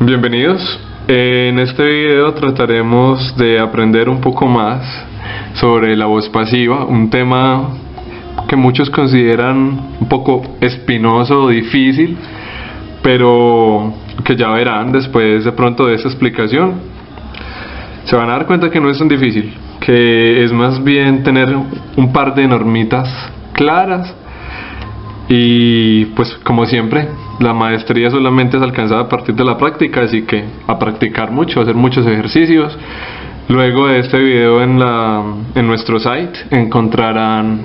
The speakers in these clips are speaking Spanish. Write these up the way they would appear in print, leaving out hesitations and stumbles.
Bienvenidos. En este video trataremos de aprender un poco más sobre la voz pasiva, un tema que muchos consideran un poco espinoso o difícil, pero que ya verán después de pronto de esta explicación. Se van a dar cuenta que no es tan difícil, que es más bien tener un par de normitas claras. Y pues como siempre, la maestría solamente es alcanzada a partir de la práctica, así que a practicar mucho, hacer muchos ejercicios. Luego de este video en nuestro site encontrarán,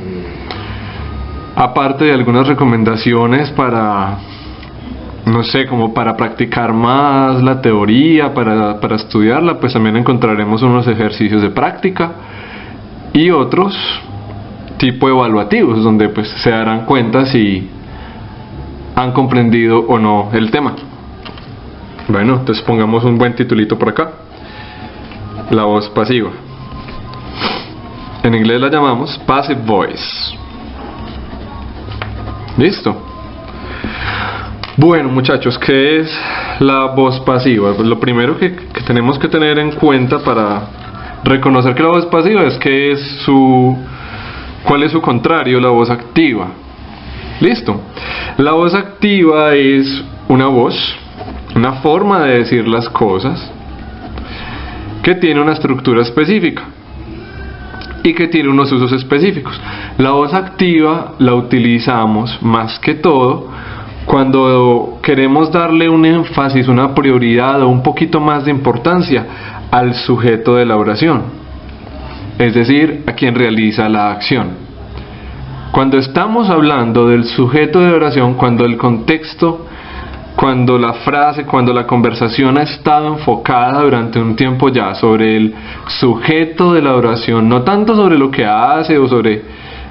aparte de algunas recomendaciones para, no sé, como para practicar más la teoría, para estudiarla, pues también encontraremos unos ejercicios de práctica y otros tipo evaluativos, donde pues se darán cuenta si han comprendido o no el tema. Bueno, entonces pongamos un buen titulito por acá: la voz pasiva. En inglés la llamamos passive voice. Listo. Bueno, muchachos, ¿qué es la voz pasiva? Pues lo primero que tenemos que tener en cuenta para reconocer que la voz pasiva es que ¿cuál es su contrario? La voz activa. Listo. La voz activa es una voz, una forma de decir las cosas que tiene una estructura específica y que tiene unos usos específicos. La voz activa la utilizamos más que todo cuando queremos darle un énfasis, una prioridad o un poquito más de importancia al sujeto de la oración, es decir, a quien realiza la acción. Cuando estamos hablando del sujeto de oración, cuando el contexto, cuando la frase, cuando la conversación ha estado enfocada durante un tiempo ya sobre el sujeto de la oración, no tanto sobre lo que hace o sobre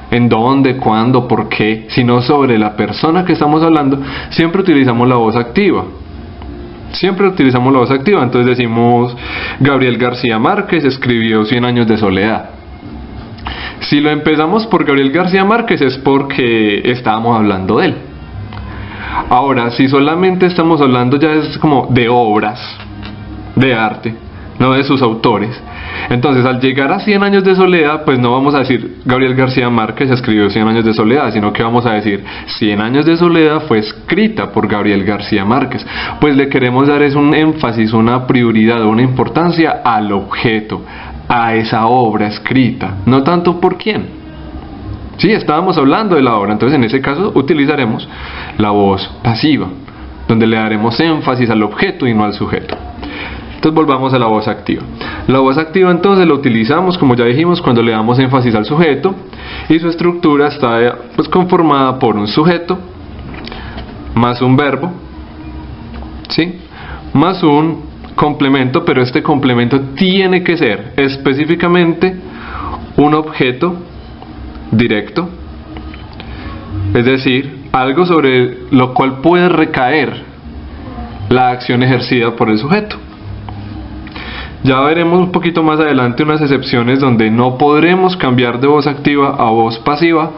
en dónde, cuándo, por qué, sino sobre la persona que estamos hablando, siempre utilizamos la voz activa. Siempre utilizamos la voz activa. Entonces decimos: Gabriel García Márquez escribió 100 años de soledad. Si lo empezamos por Gabriel García Márquez es porque estábamos hablando de él. Ahora, si solamente estamos hablando ya es como de obras de arte, no de sus autores, entonces al llegar a 100 años de soledad, pues no vamos a decir Gabriel García Márquez escribió 100 años de soledad, sino que vamos a decir 100 años de soledad fue escrita por Gabriel García Márquez. Pues le queremos dar es un énfasis, una prioridad, una importancia al objeto, a esa obra escrita, no tanto por quién. Sí, estábamos hablando de la obra, entonces en ese caso utilizaremos la voz pasiva, donde le daremos énfasis al objeto y no al sujeto. Entonces volvamos a la voz activa. La voz activa entonces la utilizamos, como ya dijimos, cuando le damos énfasis al sujeto, y su estructura está pues conformada por un sujeto más un verbo, ¿sí?, más un complemento, pero este complemento tiene que ser específicamente un objeto directo, es decir, algo sobre lo cual puede recaer la acción ejercida por el sujeto. Ya veremos un poquito más adelante unas excepciones donde no podremos cambiar de voz activa a voz pasiva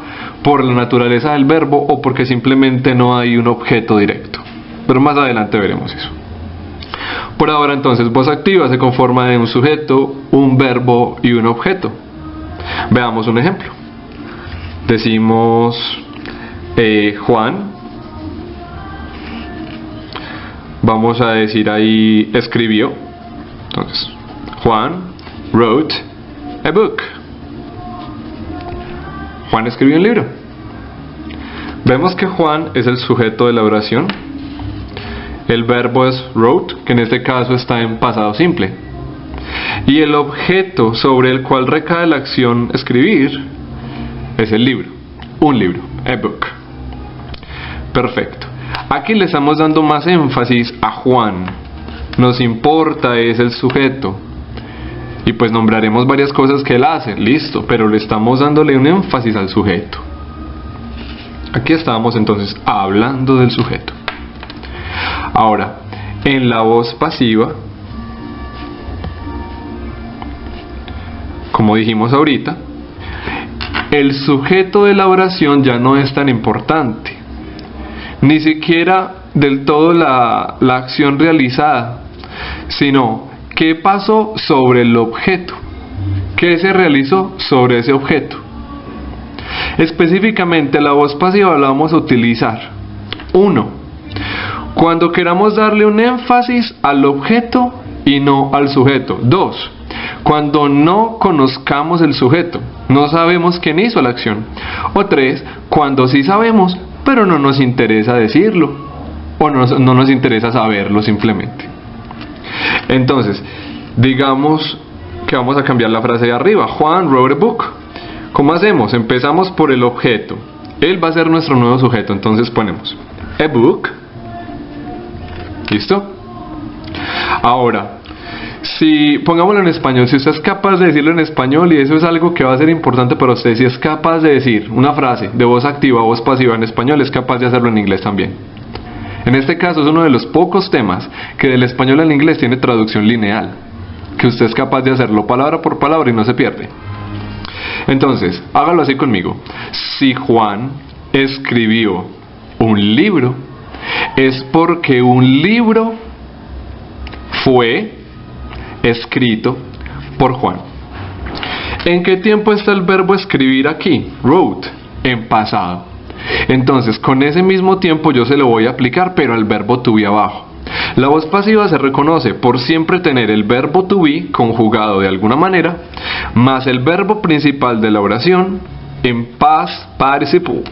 por la naturaleza del verbo o porque simplemente no hay un objeto directo, pero más adelante veremos eso. Por ahora entonces, voz activa se conforma de un sujeto, un verbo y un objeto. Veamos un ejemplo. Decimos Juan. Vamos a decir ahí escribió. Entonces, Juan wrote a book. Juan escribió un libro. Vemos que Juan es el sujeto de la oración. El verbo es wrote, que en este caso está en pasado simple. Y el objeto sobre el cual recae la acción escribir es el libro, un libro, a book. Perfecto. Aquí le estamos dando más énfasis a Juan. Nos importa es el sujeto. Y pues nombraremos varias cosas que él hace, listo, pero le estamos dándole un énfasis al sujeto. Aquí estábamos entonces hablando del sujeto. Ahora, en la voz pasiva, como dijimos ahorita, el sujeto de la oración ya no es tan importante. Ni siquiera del todo la acción realizada, sino qué pasó sobre el objeto, qué se realizó sobre ese objeto. Específicamente la voz pasiva la vamos a utilizar 1. Cuando queramos darle un énfasis al objeto y no al sujeto. 2. Cuando no conozcamos el sujeto, no sabemos quién hizo la acción. O 3. Cuando sí sabemos, pero no nos interesa decirlo, o no nos interesa saberlo simplemente. Entonces, digamos que vamos a cambiar la frase de arriba. Juan wrote a book. ¿Cómo hacemos? Empezamos por el objeto. Él va a ser nuestro nuevo sujeto. Entonces ponemos a book. ¿Listo? Ahora, si pongámoslo en español, si usted es capaz de decirlo en español, y eso es algo que va a ser importante para usted, si es capaz de decir una frase de voz activa o voz pasiva en español, es capaz de hacerlo en inglés también. En este caso es uno de los pocos temas que del español al inglés tiene traducción lineal, que usted es capaz de hacerlo palabra por palabra y no se pierde. Entonces, hágalo así conmigo. Si Juan escribió un libro, es porque un libro fue escrito por Juan. ¿En qué tiempo está el verbo escribir aquí? Wrote, en pasado. Entonces, con ese mismo tiempo yo se lo voy a aplicar, pero al verbo to be abajo. La voz pasiva se reconoce por siempre tener el verbo to be conjugado de alguna manera, más el verbo principal de la oración en past participle,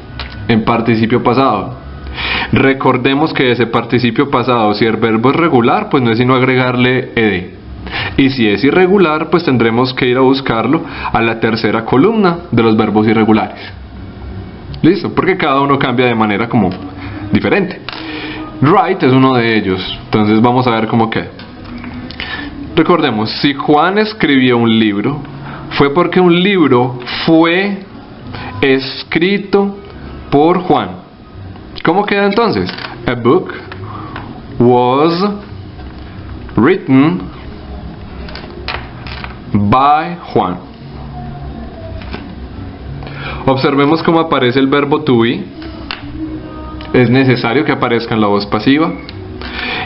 en participio pasado. Recordemos que ese participio pasado, si el verbo es regular, pues no es sino agregarle ed. Y si es irregular, pues tendremos que ir a buscarlo a la tercera columna de los verbos irregulares. ¿Listo? Porque cada uno cambia de manera como diferente. Write es uno de ellos. Entonces vamos a ver cómo queda. Recordemos, si Juan escribió un libro, fue porque un libro fue escrito por Juan. ¿Cómo queda entonces? A book was written by Juan. Observemos cómo aparece el verbo to be. Es necesario que aparezca en la voz pasiva.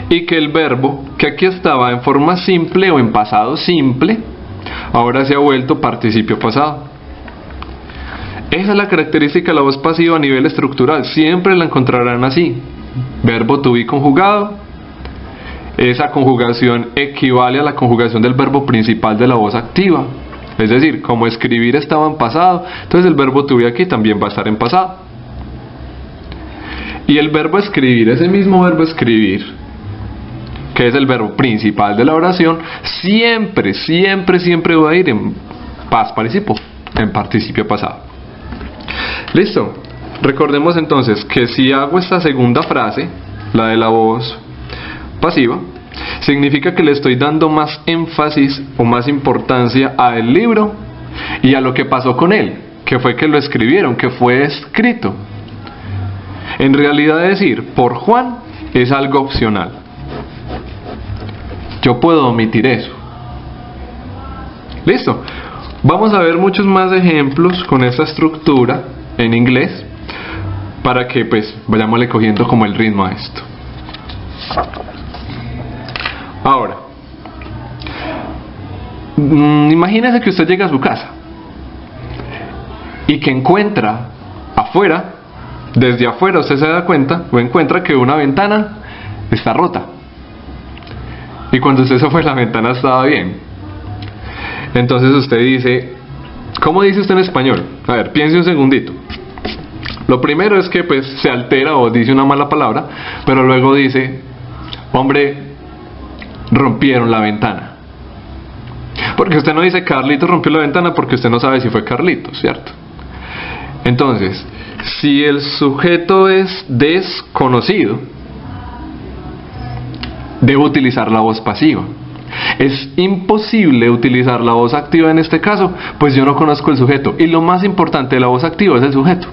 Y que el verbo, que aquí estaba en forma simple o en pasado simple, ahora se ha vuelto participio pasado. Esa es la característica de la voz pasiva a nivel estructural. Siempre la encontrarán así. Verbo to be conjugado. Esa conjugación equivale a la conjugación del verbo principal de la voz activa. Es decir, como escribir estaba en pasado, entonces el verbo to be aquí también va a estar en pasado. Y el verbo escribir, ese mismo verbo escribir, que es el verbo principal de la oración, siempre va a ir en past participle, en participio pasado. ¿Listo? Recordemos entonces que si hago esta segunda frase, la de la voz pasiva, significa que le estoy dando más énfasis o más importancia al libro y a lo que pasó con él, que fue que lo escribieron, que fue escrito. En realidad decir por Juan es algo opcional. Yo puedo omitir eso. ¿Listo? Vamos a ver muchos más ejemplos con esta estructura en inglés para que pues vayámosle cogiendo como el ritmo a esto. Ahora, imagínese que usted llega a su casa y que encuentra afuera, desde afuera usted se da cuenta o encuentra que una ventana está rota. Y cuando usted se fue, la ventana estaba bien. Entonces usted dice, ¿cómo dice usted en español? A ver, piense un segundito. Lo primero es que pues se altera o dice una mala palabra, pero luego dice, hombre, rompieron la ventana. Porque usted no dice Carlitos rompió la ventana porque usted no sabe si fue Carlitos, ¿cierto? Entonces, si el sujeto es desconocido, debo utilizar la voz pasiva. Es imposible utilizar la voz activa en este caso, pues yo no conozco el sujeto. Y lo más importante de la voz activa es el sujeto.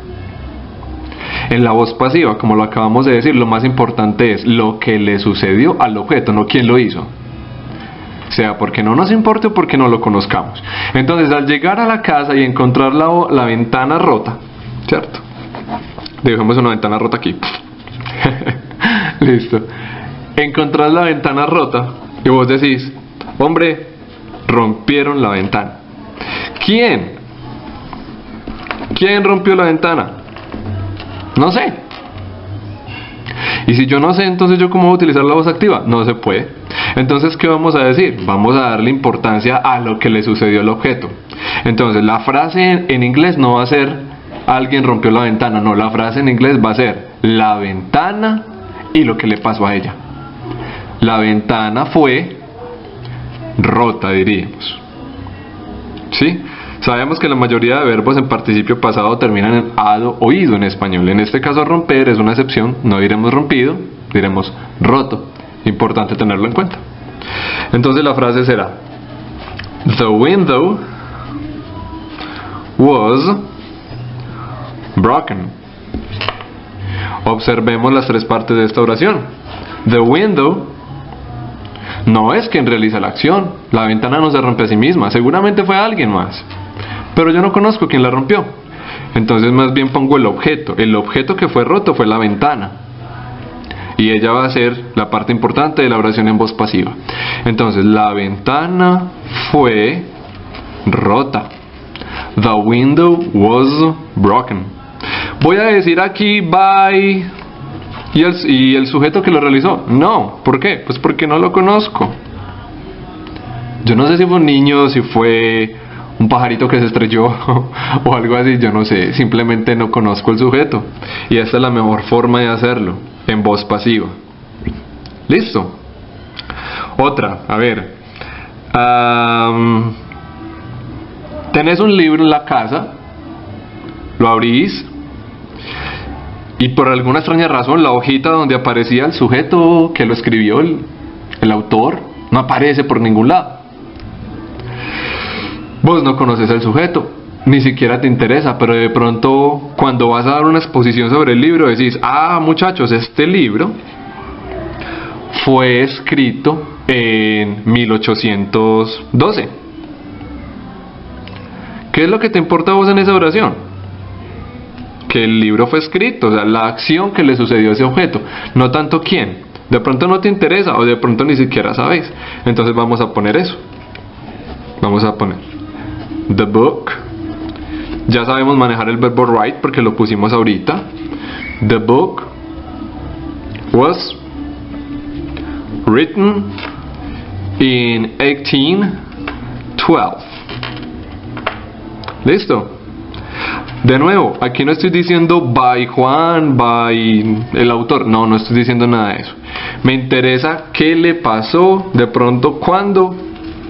En la voz pasiva, como lo acabamos de decir, lo más importante es lo que le sucedió al objeto, no quién lo hizo. Sea porque no nos importe o porque no lo conozcamos. Entonces, al llegar a la casa y encontrar la ventana rota, ¿cierto? Dejemos una ventana rota aquí. Listo. Encontrás la ventana rota y vos decís, hombre, rompieron la ventana. ¿Quién? ¿Quién rompió la ventana? No sé. Y si yo no sé, entonces yo cómo voy a utilizar la voz activa? No se puede. Entonces, ¿qué vamos a decir? Vamos a darle importancia a lo que le sucedió al objeto. Entonces, la frase en inglés no va a ser alguien rompió la ventana. No, la frase en inglés va a ser la ventana y lo que le pasó a ella. La ventana fue rota, diríamos. ¿Sí? Sabemos que la mayoría de verbos en participio pasado terminan en ado o ido en español. En este caso romper es una excepción, no diremos rompido, diremos roto. Importante tenerlo en cuenta. Entonces la frase será: The window was broken. Observemos las tres partes de esta oración. The window no es quien realiza la acción. La ventana no se rompe a sí misma. Seguramente fue alguien más, pero yo no conozco quién la rompió. Entonces más bien pongo el objeto. El objeto que fue roto fue la ventana, y ella va a ser la parte importante de la oración en voz pasiva. Entonces, la ventana fue rota. The window was broken. Voy a decir aquí by y el sujeto que lo realizó. No, ¿por qué? Pues porque no lo conozco. Yo no sé si fue un niño, si fue un pajarito que se estrelló o algo así, yo no sé. Simplemente no conozco el sujeto. Y esta es la mejor forma de hacerlo, en voz pasiva. ¿Listo? Otra, a ver. Tenés un libro en la casa, lo abrís y por alguna extraña razón la hojita donde aparecía el sujeto que lo escribió, el autor, no aparece por ningún lado. Vos no conoces al sujeto, ni siquiera te interesa, pero de pronto cuando vas a dar una exposición sobre el libro decís, ah, muchachos, este libro fue escrito en 1812. ¿Qué es lo que te importa a vos en esa oración? Que el libro fue escrito, o sea, la acción que le sucedió a ese objeto, no tanto quién. De pronto no te interesa o de pronto ni siquiera sabes. Entonces vamos a poner eso. Vamos a poner the book. Ya sabemos manejar el verbo write porque lo pusimos ahorita. The book was written in 1812. ¿Listo? De nuevo, aquí no estoy diciendo by Juan, by el autor. No estoy diciendo nada de eso. Me interesa qué le pasó de pronto, cuándo,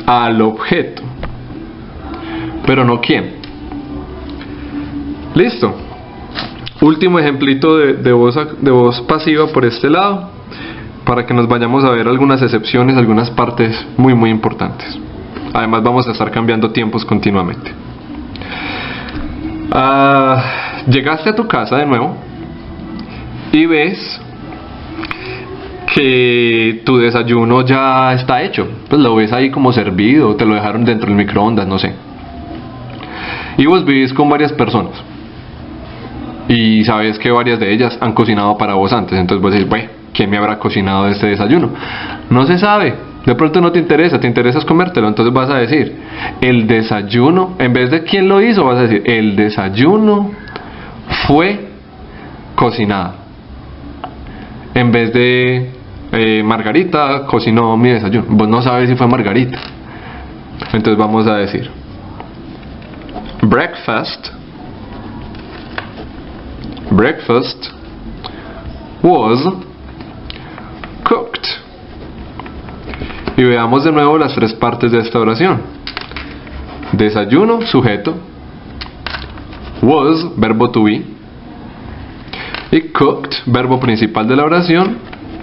al objeto, pero no quién. Listo. Último ejemplito de voz pasiva por este lado, para que nos vayamos a ver algunas excepciones, algunas partes muy muy importantes. Además vamos a estar cambiando tiempos continuamente. Llegaste a tu casa de nuevo y ves que tu desayuno ya está hecho. Pues lo ves ahí como servido, te lo dejaron dentro del microondas, no sé. Y vos vivís con varias personas y sabes que varias de ellas han cocinado para vos antes. Entonces vos decís, bueno, ¿quién me habrá cocinado este desayuno? No se sabe. De pronto no te interesa es comértelo. Entonces vas a decir, el desayuno, en vez de quién lo hizo, vas a decir, el desayuno fue cocinado. En vez de Margarita cocinó mi desayuno. Vos no sabes si fue Margarita. Entonces vamos a decir, breakfast was cooked. Y veamos de nuevo las tres partes de esta oración. Desayuno, sujeto. Was, verbo to be. Y cooked, verbo principal de la oración,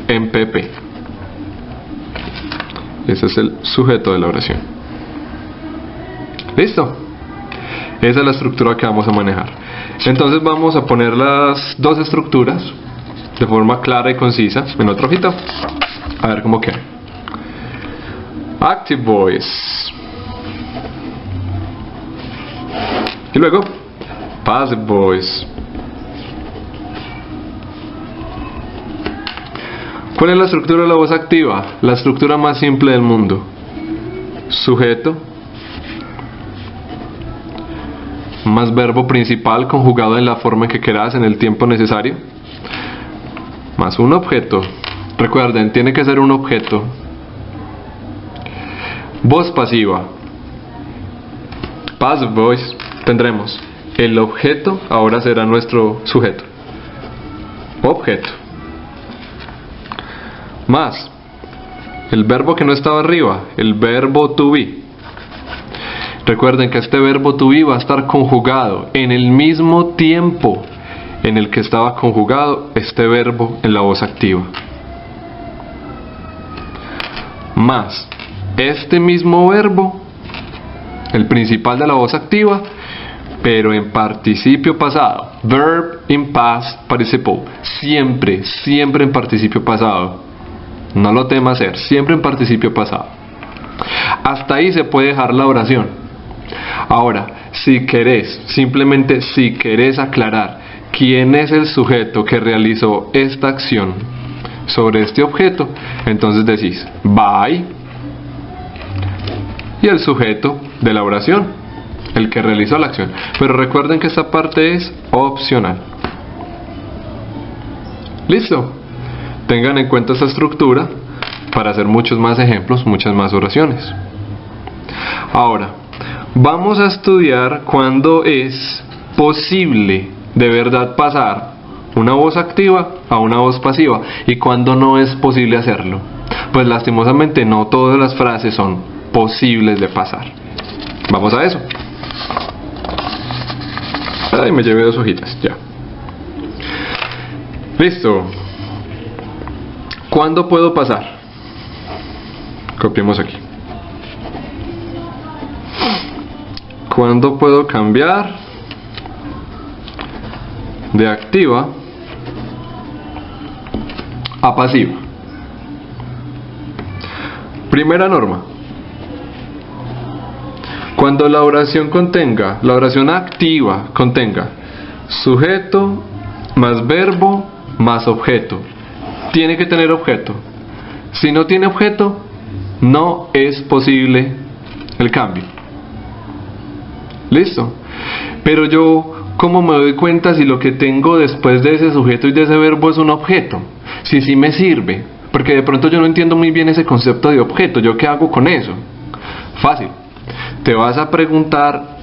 en PP. Ese es el sujeto de la oración. ¿Listo? Esa es la estructura que vamos a manejar. Entonces vamos a poner las dos estructuras de forma clara y concisa en otra hojita. A ver cómo queda. Active voice. Y luego passive voice. ¿Cuál es la estructura de la voz activa? La estructura más simple del mundo. Sujeto más verbo principal conjugado en la forma en que quieras en el tiempo necesario, más un objeto. Recuerden, tiene que ser un objeto. Voz pasiva, passive voice. Tendremos el objeto, ahora será nuestro sujeto. Objeto. Más el verbo que no estaba arriba, el verbo to be. Recuerden que este verbo to be va a estar conjugado en el mismo tiempo en el que estaba conjugado este verbo en la voz activa. Más este mismo verbo, el principal de la voz activa, pero en participio pasado. Verb in past participle. Siempre, siempre en participio pasado. No lo tema hacer, siempre en participio pasado. Hasta ahí se puede dejar la oración. Ahora, si querés, simplemente si querés aclarar quién es el sujeto que realizó esta acción sobre este objeto, entonces decís by y el sujeto de la oración, el que realizó la acción. Pero recuerden que esta parte es opcional. ¿Listo? Tengan en cuenta esta estructura para hacer muchos más ejemplos, muchas más oraciones. Ahora, vamos a estudiar cuándo es posible de verdad pasar una voz activa a una voz pasiva y cuándo no es posible hacerlo. Pues lastimosamente no todas las frases son posibles de pasar. Vamos a eso. Ay, me llevé 2 hojitas, ya. Listo. ¿Cuándo puedo pasar? Copiemos aquí. ¿Cuándo puedo cambiar de activa a pasiva? Primera norma. Cuando la oración activa contenga sujeto más verbo más objeto, tiene que tener objeto. Si no tiene objeto, no es posible el cambio. ¿Listo? Pero yo, ¿cómo me doy cuenta si lo que tengo después de ese sujeto y de ese verbo es un objeto? Si sí me sirve. Porque de pronto yo no entiendo muy bien ese concepto de objeto. ¿Yo qué hago con eso? Fácil. Te vas a preguntar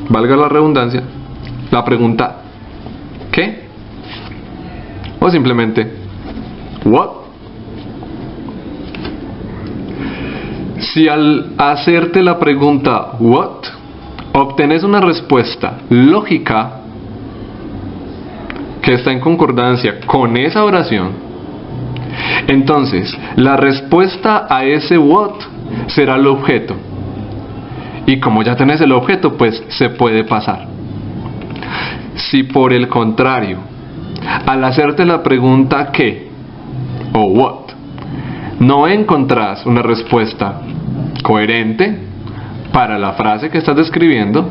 valga la redundancia, la pregunta ¿qué? O simplemente what. Si al hacerte la pregunta what obtenés una respuesta lógica que está en concordancia con esa oración, entonces la respuesta a ese what será el objeto. Y como ya tenés el objeto, pues se puede pasar. Si por el contrario, al hacerte la pregunta ¿qué? O what, no encontrás una respuesta coherente para la frase que estás describiendo,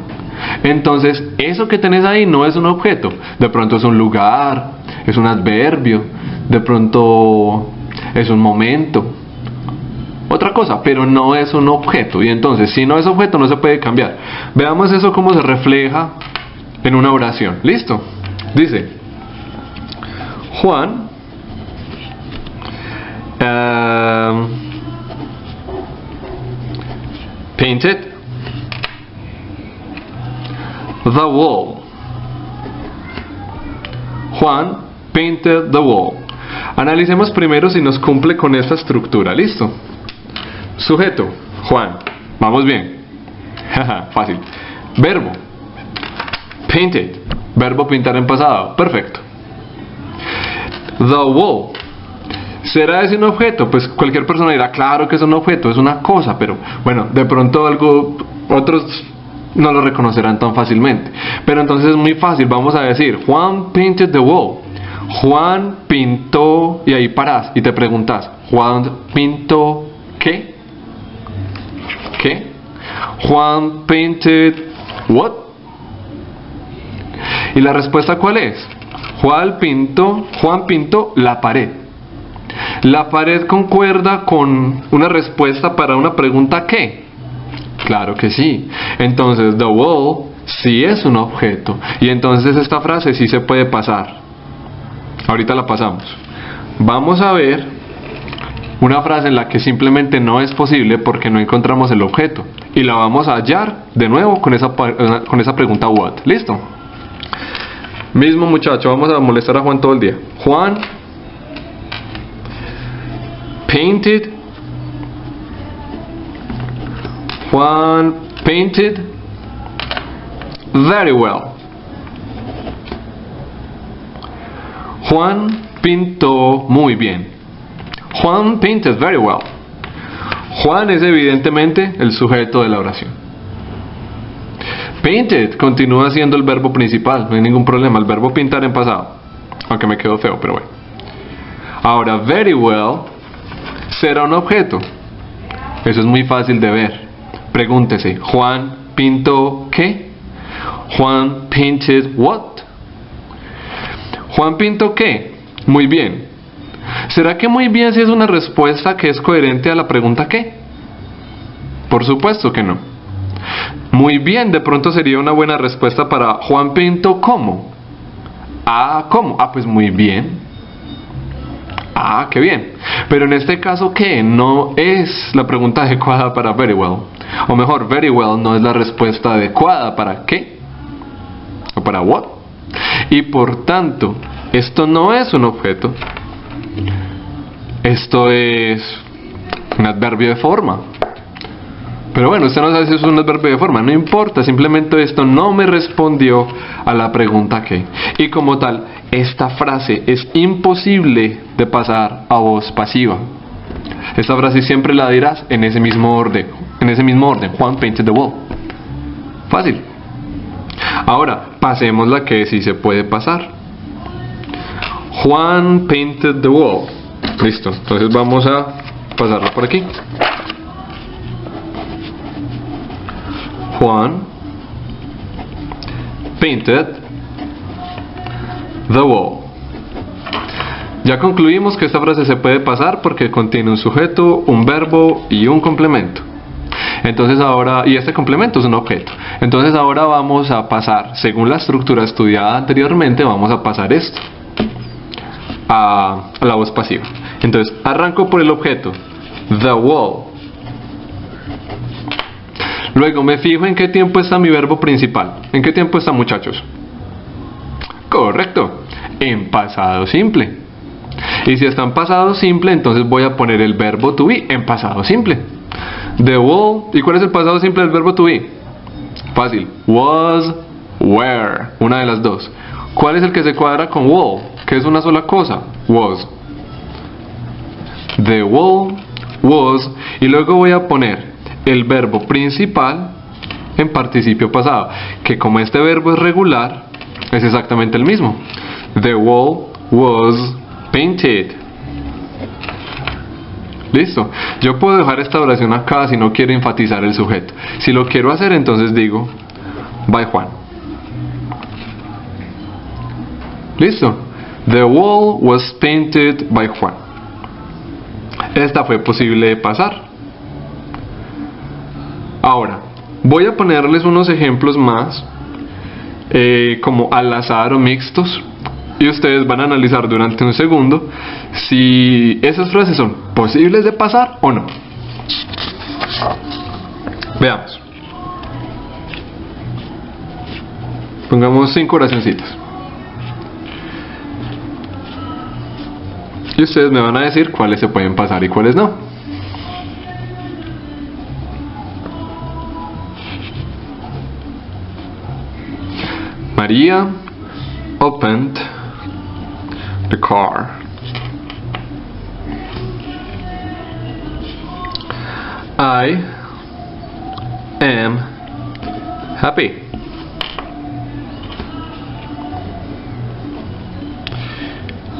entonces eso que tenés ahí no es un objeto. De pronto es un lugar, es un adverbio, de pronto es un momento, otra cosa, pero no es un objeto. Y entonces si no es objeto no se puede cambiar. Veamos eso cómo se refleja en una oración. ¿Listo? Dice Juan painted the wall. Juan painted the wall. Analicemos primero si nos cumple con esta estructura. ¿Listo? Sujeto, Juan. Vamos bien. Fácil. Verbo, painted. Verbo pintar en pasado. Perfecto. The wall. ¿Será ese un objeto? Pues cualquier persona dirá, claro que es un objeto, es una cosa, pero bueno, de pronto otros no lo reconocerán tan fácilmente. Pero entonces es muy fácil, vamos a decir, Juan painted the wall. Juan pintó, y ahí parás y te preguntas, Juan pintó ¿qué? ¿Qué? Juan painted what? ¿Y la respuesta cuál es? Juan pintó la pared. ¿La pared concuerda con una respuesta para una pregunta ¿qué? Claro que sí. Entonces, the wall sí es un objeto. Y entonces esta frase sí se puede pasar. Ahorita la pasamos. Vamos a ver una frase en la que simplemente no es posible porque no encontramos el objeto. Y la vamos a hallar de nuevo con esa pregunta what. ¿Listo? Mismo muchacho, vamos a molestar a Juan todo el día. Juan painted very well. Juan pintó muy bien. Juan painted very well. Juan es evidentemente el sujeto de la oración. Painted continúa siendo el verbo principal, no hay ningún problema. El verbo pintar en pasado, aunque me quedó feo, pero bueno. Ahora, very well será un objeto. Eso es muy fácil de ver. Pregúntese, ¿Juan pintó qué? Juan painted what? ¿Juan pintó qué? Muy bien. ¿Será que muy bien si es una respuesta que es coherente a la pregunta qué? Por supuesto que no. Muy bien, de pronto sería una buena respuesta para Juan pintó ¿cómo? Ah, ¿cómo? Ah, pues muy bien. Ah, qué bien. Pero en este caso, ¿qué? No es la pregunta adecuada para very well. O mejor, very well no es la respuesta adecuada para ¿qué? O para what. Y por tanto, esto no es un objeto. Esto es un adverbio de forma. Pero bueno, usted no sabe si es un adverbio de forma. No importa, simplemente esto no me respondió a la pregunta ¿qué? Y como tal, esta frase es imposible de pasar a voz pasiva. Esta frase siempre la dirás en ese mismo orden. Juan painted the wall. Fácil. Ahora, pasemos la que sí se puede pasar. Juan painted the wall. Listo. Entonces vamos a pasarlo por aquí. Juan painted the wall. Ya concluimos que esta frase se puede pasar porque contiene un sujeto, un verbo y un complemento. Entonces ahora, y este complemento es un objeto. Entonces ahora vamos a pasar, según la estructura estudiada anteriormente, vamos a pasar esto a la voz pasiva. Entonces arranco por el objeto, the wall. Luego me fijo en qué tiempo está mi verbo principal. ¿En qué tiempo está, muchachos? Correcto, en pasado simple. Y si está en pasado simple, entonces voy a poner el verbo to be en pasado simple. The wall. ¿Y cuál es el pasado simple del verbo to be? Fácil. Was, were. Una de las dos. ¿Cuál es el que se cuadra con wall? Que es una sola cosa. Was. The wall was. Y luego voy a poner el verbo principal en participio pasado, que como este verbo es regular, es exactamente el mismo. The wall was painted. Listo. Yo puedo dejar esta oración acá si no quiero enfatizar el sujeto. Si lo quiero hacer, entonces digo by Juan. Listo. The wall was painted by Juan. Esta fue posible de pasar. Ahora, voy a ponerles unos ejemplos más, como al azar o mixtos, y ustedes van a analizar durante un segundo si esas frases son posibles de pasar o no. Veamos. Pongamos 5 oracioncitas. Y ustedes me van a decir cuáles se pueden pasar y cuáles no. Maria opened the car. I am happy.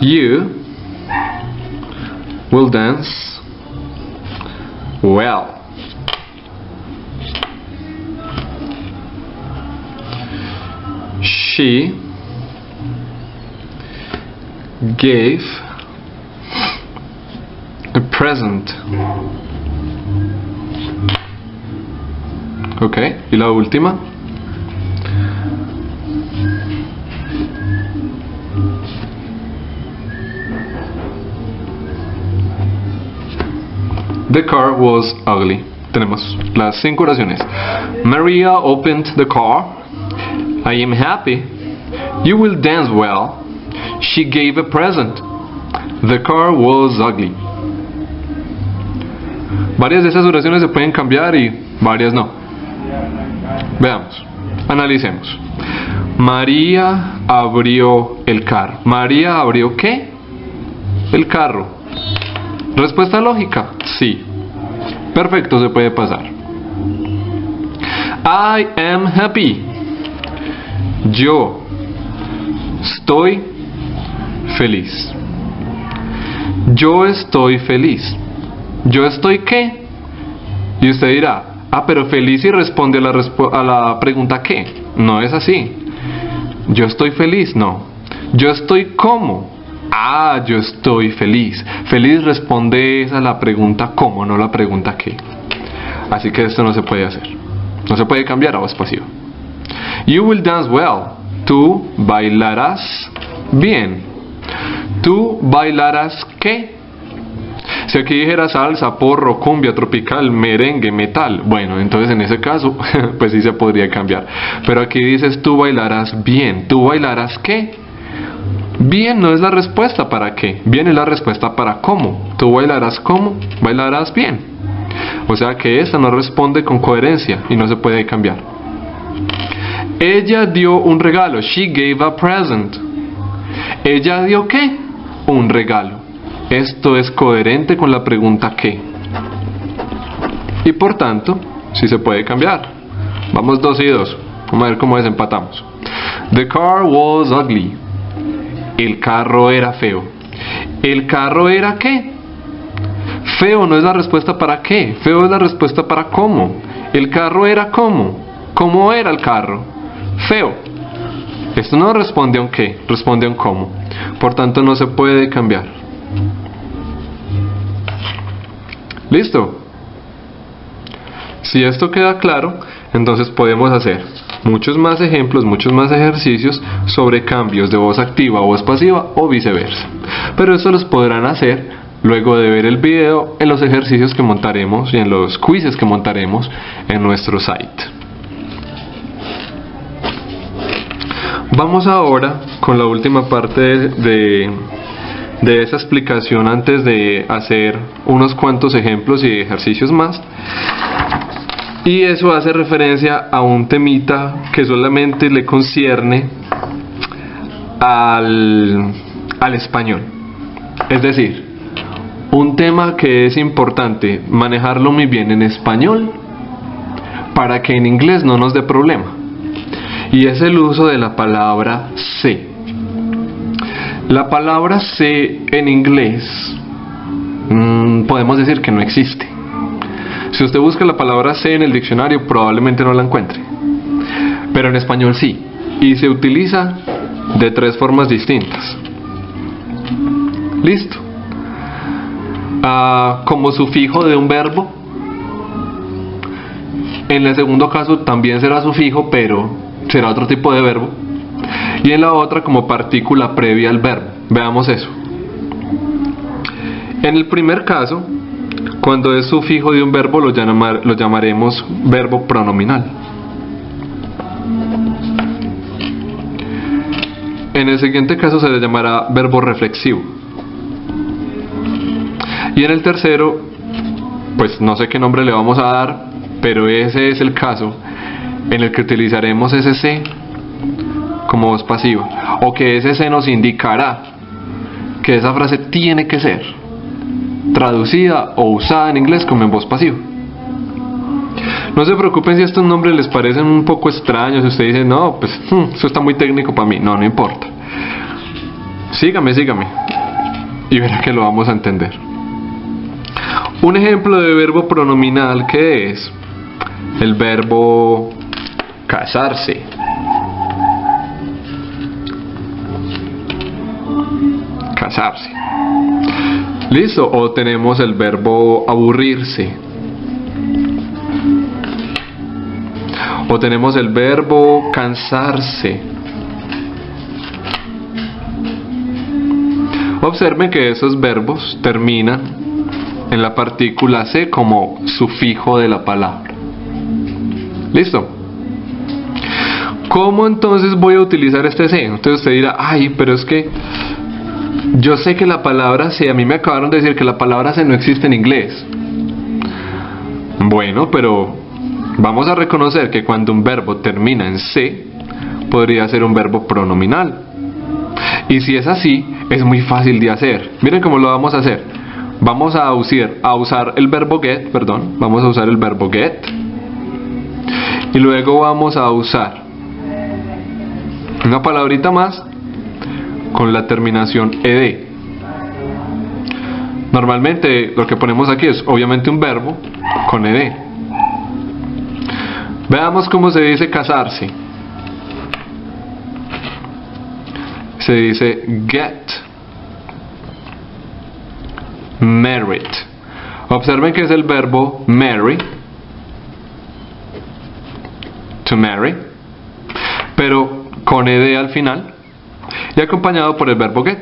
You will dance well. She gave a present. Ok, y la última. The car was ugly. Tenemos las 5 oraciones. Maria opened the car. I am happy. You will dance well. She gave a present. The car was ugly. Varias de esas oraciones se pueden cambiar y varias no. Veamos, analicemos. María abrió el carro. ¿María abrió qué? El carro. ¿Respuesta lógica? Sí. Perfecto, se puede pasar. I am happy. Yo estoy feliz. Yo estoy feliz. ¿Yo estoy qué? Y usted dirá, pero feliz y responde a la pregunta ¿qué? No es así. Yo estoy feliz, no. Yo estoy ¿cómo? Yo estoy feliz. Feliz responde a la pregunta ¿cómo? No la pregunta ¿qué? Así que esto no se puede hacer. No se puede cambiar a voz pasiva. You will dance well. Tú bailarás bien. ¿Tú bailarás qué? Si aquí dijera salsa, porro, cumbia, tropical, merengue, metal, bueno, entonces en ese caso, pues sí se podría cambiar. Pero aquí dices tú bailarás bien. ¿Tú bailarás qué? Bien no es la respuesta para qué. Bien es la respuesta para cómo. ¿Tú bailarás cómo? Bailarás bien. O sea que esta no responde con coherencia y no se puede cambiar. Ella dio un regalo. She gave a present. ¿Ella dio qué? Un regalo. Esto es coherente con la pregunta ¿qué? Y por tanto, sí se puede cambiar. Vamos 2 y 2. Vamos a ver cómo desempatamos. The car was ugly. El carro era feo. ¿El carro era qué? Feo no es la respuesta para qué. Feo es la respuesta para cómo. El carro era cómo. ¿Cómo era el carro? Feo. Esto no responde a un qué, responde a un cómo. Por tanto no se puede cambiar. ¿Listo? Si esto queda claro, entonces podemos hacer muchos más ejemplos, muchos más ejercicios sobre cambios de voz activa a voz pasiva o viceversa. Pero esto los podrán hacer luego de ver el video en los ejercicios que montaremos y en los quizzes que montaremos en nuestro site. Vamos ahora con la última parte de esa explicación antes de hacer unos cuantos ejemplos y ejercicios más. Y eso hace referencia a un temita que solamente le concierne al español. Es decir, un tema que es importante manejarlo muy bien en español para que en inglés no nos dé problema. Y es el uso de la palabra sé. La palabra sé en inglés podemos decir que no existe. Si usted busca la palabra sé en el diccionario probablemente no la encuentre. Pero en español sí. Y se utiliza de 3 formas distintas. Listo. Como sufijo de un verbo. En el segundo caso también será sufijo, pero será otro tipo de verbo. Y en la otra como partícula previa al verbo. Veamos eso. En el primer caso, cuando es sufijo de un verbo lo llamaremos verbo pronominal. En el siguiente caso se le llamará verbo reflexivo. Y en el tercero, pues no sé qué nombre le vamos a dar, pero ese es el caso en el que utilizaremos ese sé como voz pasiva, o que ese sé nos indicará que esa frase tiene que ser traducida o usada en inglés como en voz pasiva. No se preocupen si estos nombres les parecen un poco extraños, si usted dice no, pues eso está muy técnico para mí. No importa, sígame y verá que lo vamos a entender. Un ejemplo de verbo pronominal, ¿qué es? El verbo casarse. Casarse. ¿Listo? O tenemos el verbo aburrirse. O tenemos el verbo cansarse. Observen que esos verbos terminan en la partícula se como sufijo de la palabra. ¿Listo? ¿Cómo entonces voy a utilizar este se? Entonces usted dirá, ay, pero es que yo sé que la palabra se, a mí me acabaron de decir que la palabra se no existe en inglés. Bueno, pero vamos a reconocer que cuando un verbo termina en se, podría ser un verbo pronominal. Y si es así, es muy fácil de hacer. Miren cómo lo vamos a hacer. Vamos a usar el verbo get, vamos a usar el verbo get. Y luego vamos a usar una palabrita más con la terminación ed. Normalmente lo que ponemos aquí es obviamente un verbo con ed. Veamos cómo se dice casarse. Se dice get married. Observen que es el verbo marry, to marry, pero con ed al final y acompañado por el verbo get.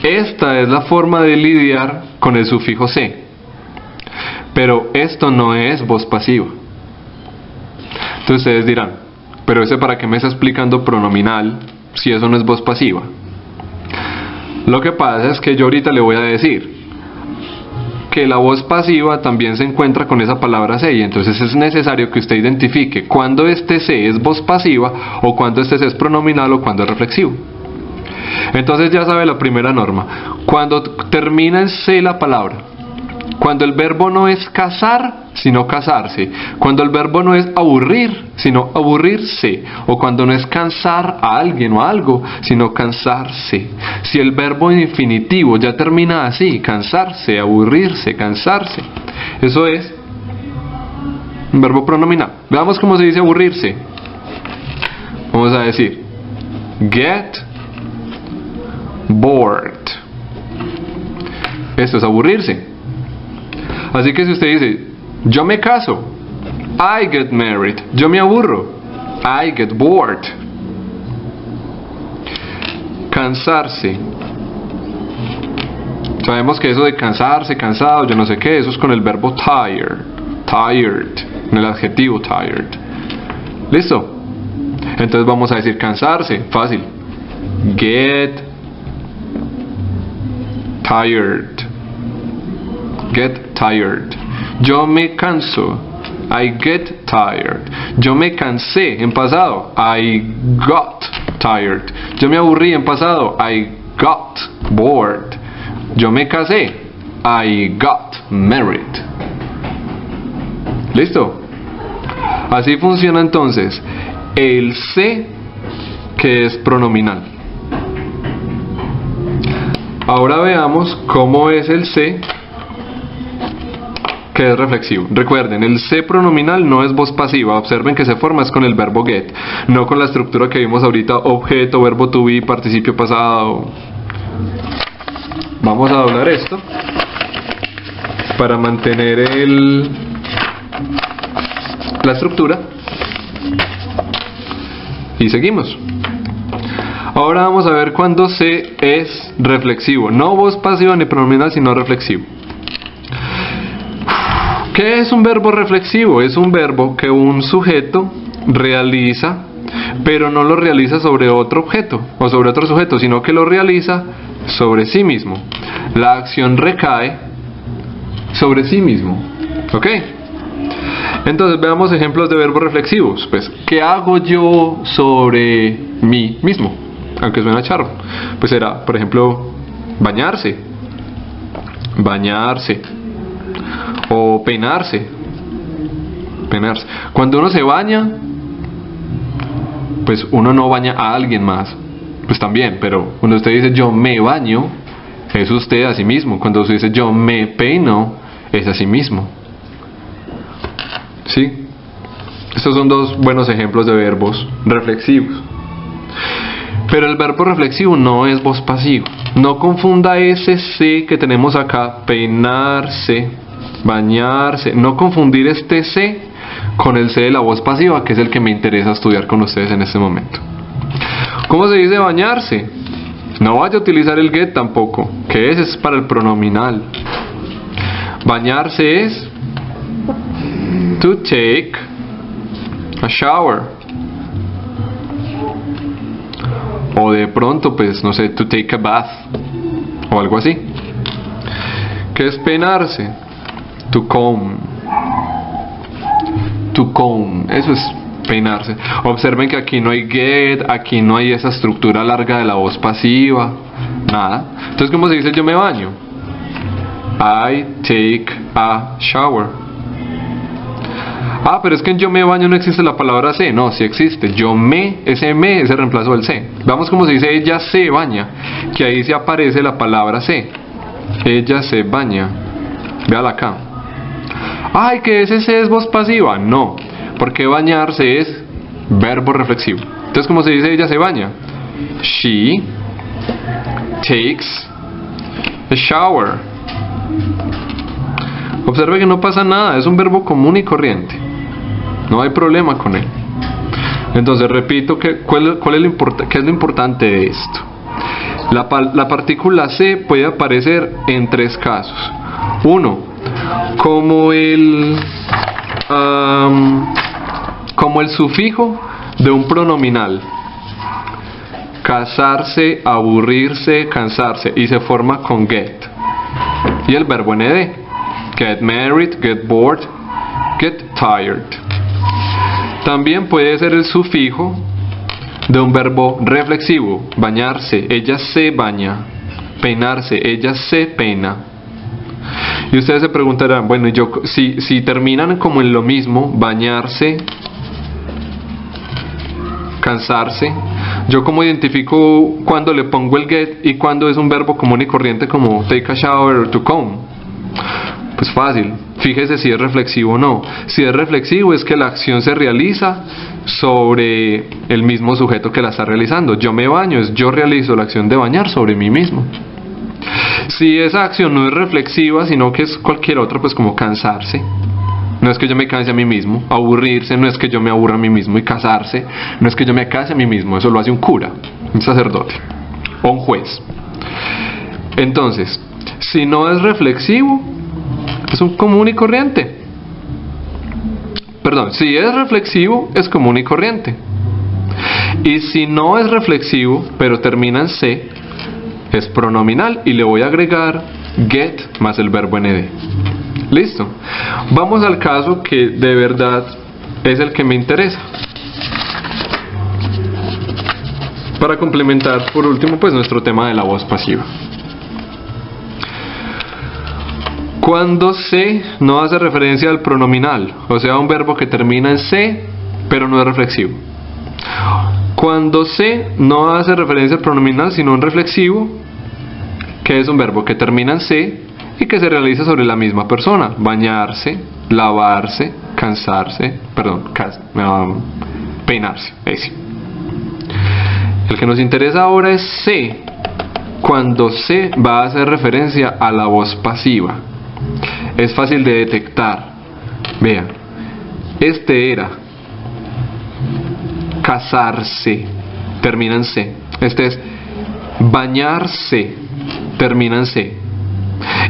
Esta es la forma de lidiar con el sufijo se, pero esto no es voz pasiva. Entonces ustedes dirán, pero ese para qué me está explicando pronominal si eso no es voz pasiva. Lo que pasa es que yo ahorita le voy a decir que la voz pasiva también se encuentra con esa palabra se, y entonces es necesario que usted identifique cuándo este se es voz pasiva o cuándo este se es pronominal o cuándo es reflexivo. Entonces ya sabe la primera norma: cuando termina en se la palabra, cuando el verbo no es casar sino casarse, cuando el verbo no es aburrir sino aburrirse, o cuando no es cansar a alguien o a algo sino cansarse. Si el verbo infinitivo ya termina así, cansarse, aburrirse, cansarse, eso es un verbo pronominal. Veamos cómo se dice aburrirse. Vamos a decir get bored. Esto es aburrirse. Así que si usted dice yo me caso, I get married, yo me aburro, I get bored. Cansarse. Sabemos que eso de cansarse, cansado, yo no sé qué, eso es con el verbo tired, en el adjetivo tired. ¿Listo? Entonces vamos a decir cansarse, fácil. Get tired. Get tired. Yo me canso. I get tired. Yo me cansé en pasado. I got tired. Yo me aburrí en pasado. I got bored. Yo me casé. I got married. ¿Listo? Así funciona entonces el se, que es pronominal. Ahora veamos cómo es el se que es reflexivo. Recuerden, el se pronominal no es voz pasiva. Observen que se forma es con el verbo get, no con la estructura que vimos ahorita: objeto, verbo to be, participio pasado. Vamos a doblar esto para mantener la estructura y seguimos. Ahora vamos a ver cuándo se es reflexivo, no voz pasiva ni pronominal, sino reflexivo. ¿Qué es un verbo reflexivo? Es un verbo que un sujeto realiza, pero no lo realiza sobre otro objeto o sobre otro sujeto, sino que lo realiza sobre sí mismo. La acción recae sobre sí mismo. ¿Ok? Entonces veamos ejemplos de verbos reflexivos. Pues, ¿qué hago yo sobre mí mismo? Aunque suena charro. Pues será, por ejemplo, bañarse. Bañarse. O peinarse. Peinarse. Cuando uno se baña, pues uno no baña a alguien más. Pues también, pero cuando usted dice yo me baño, es usted a sí mismo. Cuando usted dice yo me peino, es a sí mismo. ¿Sí? Estos son dos buenos ejemplos de verbos reflexivos. Pero el verbo reflexivo no es voz pasiva. No confunda ese se que tenemos acá, peinarse, bañarse. No confundir este se con el se de la voz pasiva, que es el que me interesa estudiar con ustedes en este momento. ¿Cómo se dice bañarse? No vaya a utilizar el get tampoco, que ese es para el pronominal. Bañarse es to take a shower. O de pronto, pues, no sé, to take a bath. O algo así. ¿Qué es peinarse? To comb. To comb. Eso es peinarse. Observen que aquí no hay get, aquí no hay esa estructura larga de la voz pasiva. Nada. Entonces, ¿cómo se dice yo me baño? I take a shower. Ah, pero es que en yo me baño no existe la palabra se. No, sí existe. Yo me, ese me es el reemplazo del se. Vamos como se dice ella se baña, que ahí se aparece la palabra se. Ella se baña. Véala acá. Ay, que ese se es voz pasiva. No, porque bañarse es verbo reflexivo. Entonces, ¿cómo se dice ella se baña? She takes a shower. Observe que no pasa nada, es un verbo común y corriente. No hay problema con él. Entonces, repito, ¿qué es lo importante de esto? La partícula se puede aparecer en tres casos. Uno, como el sufijo de un pronominal. Casarse, aburrirse, cansarse. Y se forma con get. Y el verbo nd. Get married, get bored, get tired. También puede ser el sufijo de un verbo reflexivo. Bañarse, ella se baña. Peinarse, ella se peina. Y ustedes se preguntarán, bueno, si terminan como en lo mismo, bañarse, cansarse, ¿yo cómo identifico cuando le pongo el get y cuando es un verbo común y corriente como take a shower or to comb? Pues fácil, fíjese si es reflexivo o no. Si es reflexivo es que la acción se realiza sobre el mismo sujeto que la está realizando. Yo me baño, es yo realizo la acción de bañar sobre mí mismo. Si esa acción no es reflexiva, sino que es cualquier otra, pues como cansarse. No es que yo me canse a mí mismo. Aburrirse no es que yo me aburra a mí mismo. Y casarse no es que yo me case a mí mismo. Eso lo hace un cura, un sacerdote o un juez. Entonces, si no es reflexivo, es un común y corriente. Perdón, si es reflexivo, es común y corriente. Y si no es reflexivo, pero termina en se, es pronominal y le voy a agregar get más el verbo nd. Listo. Vamos al caso que de verdad es el que me interesa. Para complementar por último pues nuestro tema de la voz pasiva. Cuando se no hace referencia al pronominal, o sea, un verbo que termina en se, pero no es reflexivo. Cuando se no hace referencia al pronominal, sino un reflexivo, que es un verbo que termina en se y que se realiza sobre la misma persona. Bañarse, lavarse, cansarse, peinarse. Ese. El que nos interesa ahora es se, cuando se va a hacer referencia a la voz pasiva. Es fácil de detectar. Vean, este era casarse, termina en se. Este es bañarse, termina en se.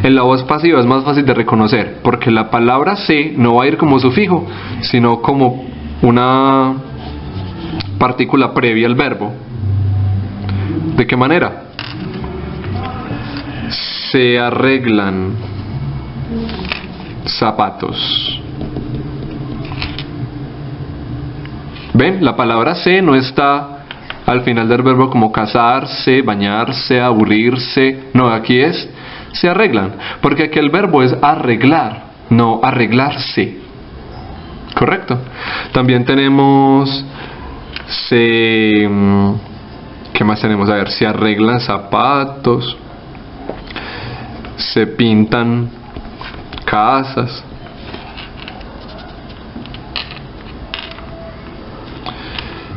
En la voz pasiva es más fácil de reconocer, porque la palabra se no va a ir como sufijo, sino como una partícula previa al verbo. ¿De qué manera? Se arreglan zapatos. ¿Ven? La palabra se no está al final del verbo como casarse, bañarse, aburrirse. No, aquí es se arreglan, porque aquí el verbo es arreglar, no arreglarse. ¿Correcto? También tenemos se... ¿Qué más tenemos? A ver, se arreglan zapatos, se pintan casas,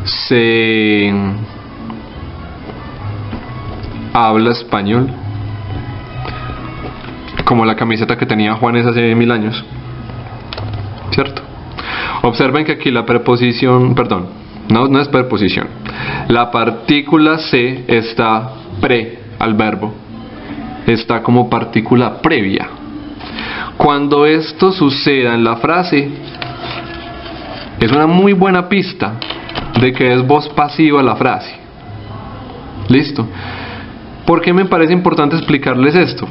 se habla español, como la camiseta que tenía Juanes hace 1000 años, ¿cierto? Observen que aquí la preposición, perdón, no es preposición, la partícula C está pre al verbo, está como partícula previa. Cuando esto suceda en la frase, es una muy buena pista de que es voz pasiva la frase. ¿Listo? ¿Por qué me parece importante explicarles esto?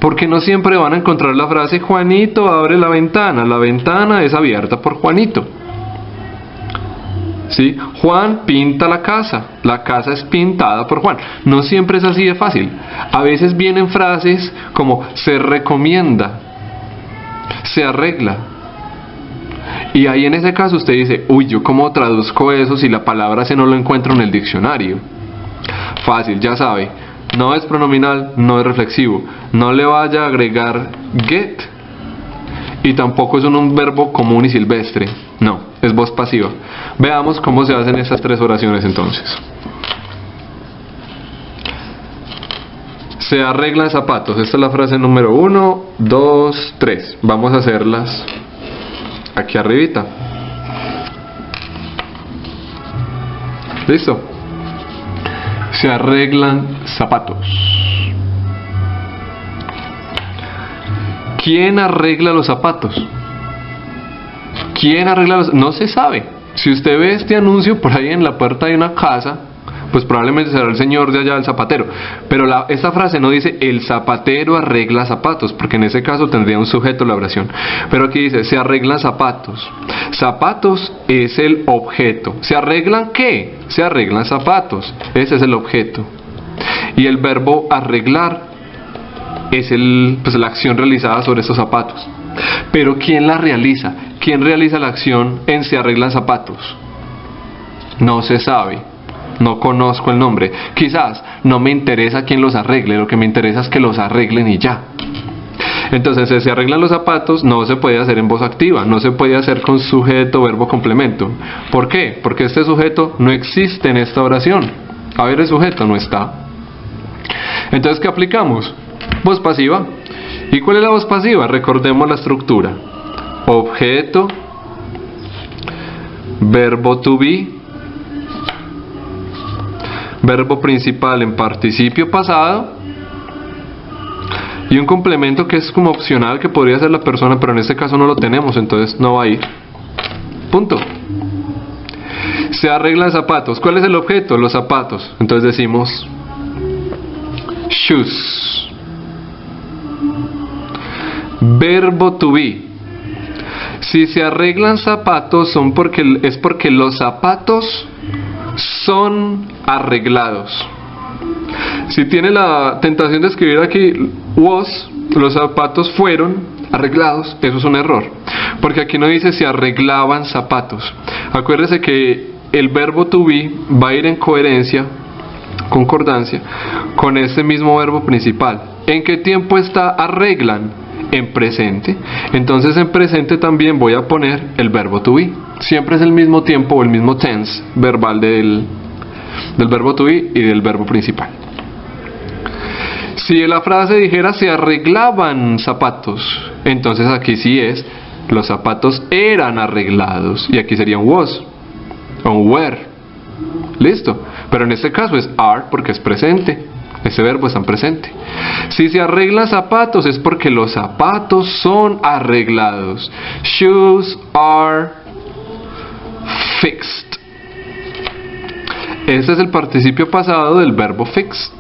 Porque no siempre van a encontrar la frase Juanito abre la ventana es abierta por Juanito. ¿Sí? Juan pinta la casa es pintada por Juan. No siempre es así de fácil. A veces vienen frases como se recomienda, se arregla. Y ahí en ese caso usted dice, uy, ¿yo cómo traduzco eso si la palabra se no lo encuentro en el diccionario? Fácil, ya sabe. No es pronominal, no es reflexivo. No le vaya a agregar get. Y tampoco es un verbo común y silvestre. No, es voz pasiva. Veamos cómo se hacen estas 3 oraciones entonces. Se arreglan zapatos. Esta es la frase número 1, 2, 3. Vamos a hacerlas aquí arribita. ¿Listo? Se arreglan zapatos. ¿Quién arregla los zapatos? ¿Quién arregla los...? No se sabe. Si usted ve este anuncio por ahí en la puerta de una casa, pues probablemente será el señor de allá, el zapatero. Pero esta frase no dice el zapatero arregla zapatos, porque en ese caso tendría un sujeto la oración. Pero aquí dice se arreglan zapatos. Zapatos es el objeto. ¿Se arreglan qué? Se arreglan zapatos. Ese es el objeto. Y el verbo arreglar es la acción realizada sobre estos zapatos. Pero ¿quién la realiza? ¿Quién realiza la acción en se arreglan zapatos? No se sabe. No conozco el nombre. Quizás no me interesa quién los arregle. Lo que me interesa es que los arreglen y ya. Entonces, se arreglan los zapatos no se puede hacer en voz activa. No se puede hacer con sujeto, verbo, complemento. ¿Por qué? Porque este sujeto no existe en esta oración. A ver, el sujeto no está. Entonces, ¿qué aplicamos? Voz pasiva. ¿Y cuál es la voz pasiva? Recordemos la estructura. Objeto, verbo to be, verbo principal en participio pasado y un complemento que es como opcional que podría ser la persona, pero en este caso no lo tenemos, entonces no va a ir. Punto. Se arreglan zapatos. ¿Cuál es el objeto? Los zapatos. Entonces decimos shoes. Verbo to be. Si se arreglan zapatos es porque los zapatos son arreglados. Si tiene la tentación de escribir aquí was, los zapatos fueron arreglados, eso es un error, porque aquí no dice se arreglaban zapatos. Acuérdese que el verbo to be va a ir en concordancia con ese mismo verbo principal. ¿En qué tiempo está arreglan? En presente. Entonces en presente también voy a poner el verbo to be. Siempre es el mismo tiempo o el mismo tense verbal del verbo to be y del verbo principal. Si la frase dijera se arreglaban zapatos, entonces aquí sí es los zapatos eran arreglados y aquí sería un was o un were. Listo. Pero en este caso es are porque es presente. Ese verbo está en presente. Si se arreglan zapatos es porque los zapatos son arreglados. Shoes are fixed. Este es el participio pasado del verbo fixed,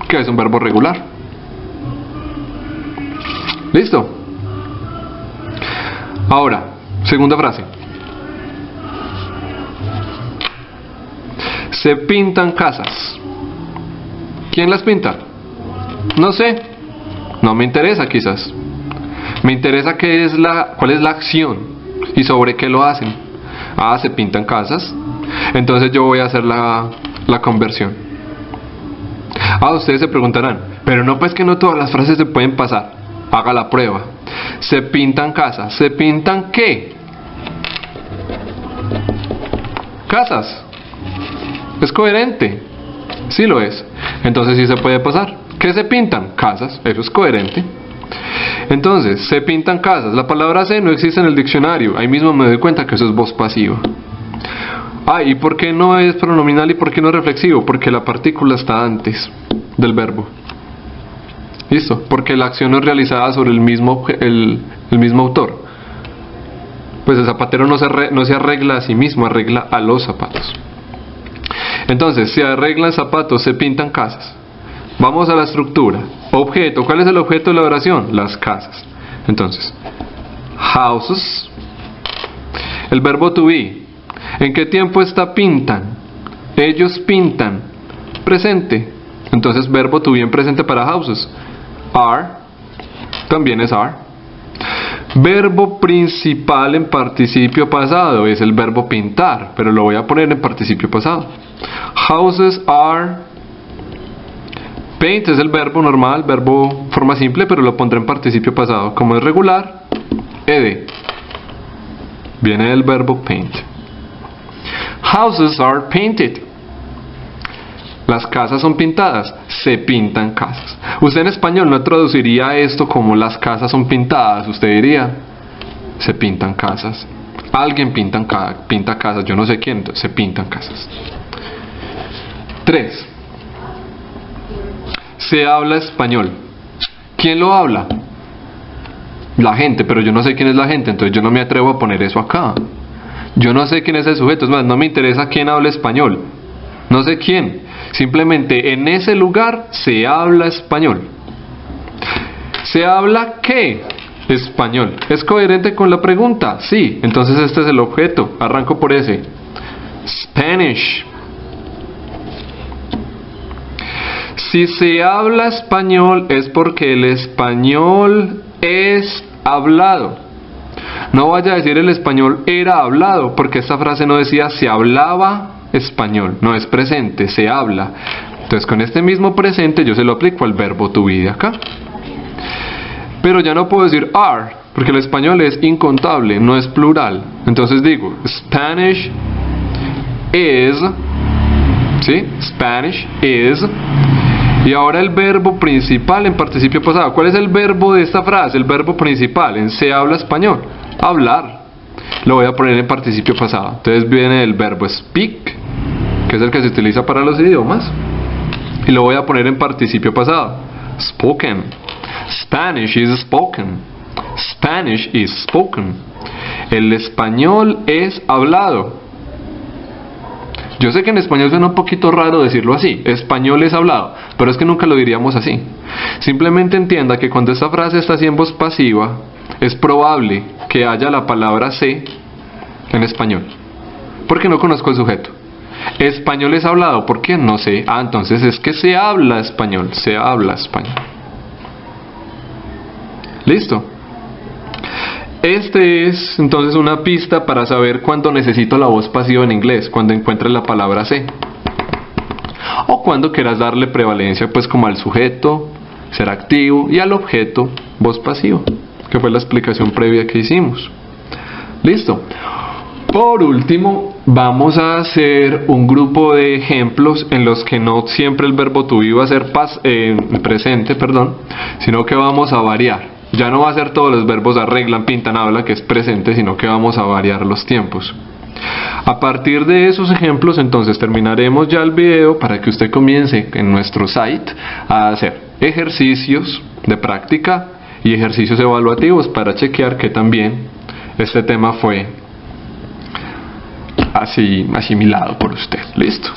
que es un verbo regular. ¿Listo? Ahora, segunda frase. Se pintan casas. ¿Quién las pinta? No sé. No me interesa quizás. Me interesa cuál es la acción y sobre qué lo hacen. Ah, se pintan casas. Entonces yo voy a hacer la conversión. Ah, ustedes se preguntarán, pero no, pues que no todas las frases se pueden pasar. Haga la prueba. Se pintan casas. ¿Se pintan qué? Casas. Es coherente. Sí lo es. Entonces sí se puede pasar. ¿Qué se pintan? Casas, eso es coherente. Entonces, se pintan casas. La palabra se no existe en el diccionario. Ahí mismo me doy cuenta que eso es voz pasiva. ¿Y por qué no es pronominal y por qué no es reflexivo? Porque la partícula está antes del verbo. ¿Listo? Porque la acción no es realizada sobre el mismo autor. Pues el zapatero no se arregla a sí mismo, arregla a los zapatos. Entonces, se arreglan zapatos, se pintan casas. Vamos a la estructura. Objeto. ¿Cuál es el objeto de la oración? Las casas. Entonces, houses. El verbo to be. ¿En qué tiempo está pintan? Ellos pintan. Presente. Entonces, verbo to be en presente para houses. Are. También es are. Verbo principal en participio pasado es el verbo pintar, pero lo voy a poner en participio pasado. Houses are. Paint es el verbo normal, verbo forma simple, pero lo pondré en participio pasado. Como es regular, ed. Viene del verbo paint. Houses are painted. Las casas son pintadas. Se pintan casas. Usted en español no traduciría esto como las casas son pintadas. Usted diría, se pintan casas. Alguien pinta casas. Yo no sé quién, se pintan casas. 3. Se habla español. ¿Quién lo habla? La gente, pero yo no sé quién es la gente, entonces yo no me atrevo a poner eso acá. Yo no sé quién es el sujeto, es más, no me interesa quién habla español. No sé quién. Simplemente en ese lugar se habla español. ¿Se habla qué? Español. ¿Es coherente con la pregunta? Sí. Entonces este es el objeto. Arranco por ese. Spanish. Si se habla español es porque el español es hablado. No vaya a decir el español era hablado, porque esta frase no decía se hablaba español, no es presente, se habla. Entonces con este mismo presente yo se lo aplico al verbo to be de acá. Pero ya no puedo decir are, porque el español es incontable, no es plural. Entonces digo Spanish is, ¿sí? Spanish is. Y ahora el verbo principal en participio pasado. ¿Cuál es el verbo de esta frase? El verbo principal en se habla español. Hablar. Lo voy a poner en participio pasado. Entonces viene el verbo speak, que es el que se utiliza para los idiomas, y lo voy a poner en participio pasado. Spoken. Spanish is spoken. Spanish is spoken. El español es hablado. Yo sé que en español suena un poquito raro decirlo así. Español es hablado, pero es que nunca lo diríamos así. Simplemente entienda que cuando esta frase está así en voz pasiva, es probable que haya la palabra se en español, porque no conozco el sujeto. Español es hablado, ¿por qué? No sé. Entonces es que se habla español. Se habla español. ¿Listo? Este es entonces una pista para saber cuándo necesito la voz pasiva en inglés, cuando encuentre la palabra se. O cuando quieras darle prevalencia pues como al sujeto, ser activo, y al objeto, voz pasiva, que fue la explicación previa que hicimos. ¿Listo? Por último, vamos a hacer un grupo de ejemplos en los que no siempre el verbo to be va a ser presente, sino que vamos a variar. Ya no va a ser todos los verbos arreglan, pintan, habla, que es presente, sino que vamos a variar los tiempos. A partir de esos ejemplos, entonces terminaremos ya el video para que usted comience en nuestro site a hacer ejercicios de práctica y ejercicios evaluativos para chequear que también este tema fue así asimilado por usted. Listo.